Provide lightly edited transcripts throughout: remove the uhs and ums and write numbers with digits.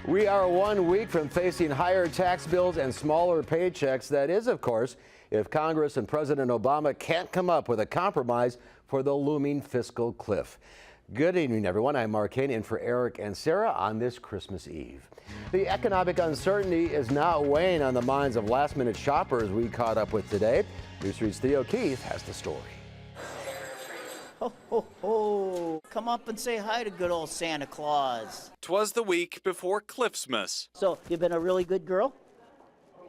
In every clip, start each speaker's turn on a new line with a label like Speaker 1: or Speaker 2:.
Speaker 1: We are 1 week from facing higher tax bills and smaller paychecks. That is, of course, if Congress and President Obama can't come up with a compromise for the looming fiscal cliff. Good evening, everyone. I'm Mark Kane in for Eric and Sarah on this Christmas Eve. The economic uncertainty is now weighing on the minds of last-minute shoppers we caught up with today. News 3's Theo Keith has the story.
Speaker 2: Ho, ho, ho. Come up and say hi to good old Santa Claus.
Speaker 3: 'Twas the week before Cliffsmas.
Speaker 2: So, you been a really good girl?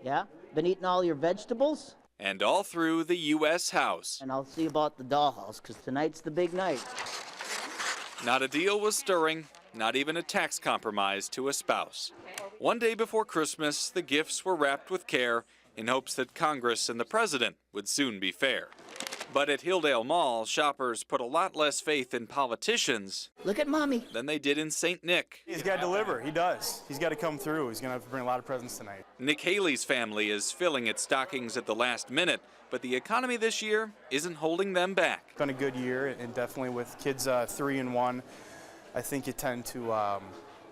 Speaker 2: Yeah? Been eating all your vegetables?
Speaker 3: And all through the U.S. House.
Speaker 2: And I'll see about the dollhouse, because tonight's the big night.
Speaker 3: Not a deal was stirring, not even a tax compromise to espouse. One day before Christmas, the gifts were wrapped with care in hopes that Congress and the president would soon be fair. But at Hilldale Mall, shoppers put a lot less faith in politicians.
Speaker 2: Look at Mommy.
Speaker 3: Than they did in St. Nick.
Speaker 4: He's got to deliver. He does. He's got to come through. He's going to have to bring a lot of presents tonight.
Speaker 3: Nick Haley's family is filling its stockings at the last minute, but the economy this year isn't holding them back.
Speaker 4: It's been a good year, and definitely with kids 3 and 1, I think you tend to, want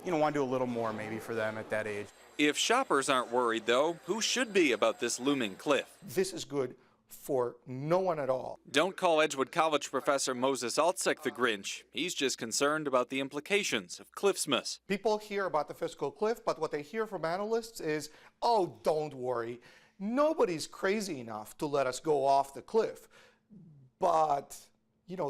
Speaker 4: to do a little more maybe for them at that age.
Speaker 3: If shoppers aren't worried, though, who should be about this looming cliff?
Speaker 5: This is good for no one at all.
Speaker 3: Don't call Edgewood College professor Moses Altsek the Grinch. He's just concerned about the implications of Cliffsmas.
Speaker 5: People hear about the fiscal cliff, but what they hear from analysts is, oh, don't worry. Nobody's crazy enough to let us go off the cliff. But,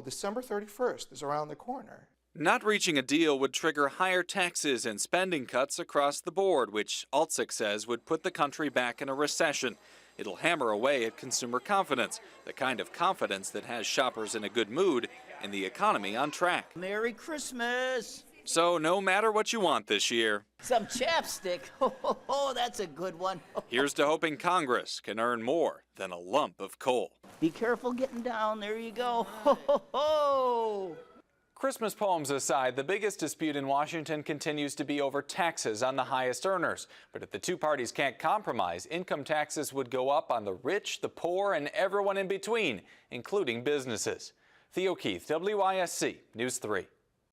Speaker 5: December 31st is around the corner.
Speaker 3: Not reaching a deal would trigger higher taxes and spending cuts across the board, which Altsek says would put the country back in a recession. It'll hammer away at consumer confidence, the kind of confidence that has shoppers in a good mood and the economy on track.
Speaker 2: Merry Christmas.
Speaker 3: So no matter what you want this year,
Speaker 2: some chapstick. Ho, ho, ho, that's a good one.
Speaker 3: Here's to hoping Congress can earn more than a lump of coal.
Speaker 2: Be careful getting down. There you go. Ho, ho, ho.
Speaker 6: Christmas poems aside, the biggest dispute in Washington continues to be over taxes on the highest earners. But if the two parties can't compromise, income taxes would go up on the rich, the poor, and everyone in between, including businesses. Theo Keith, WISC News 3.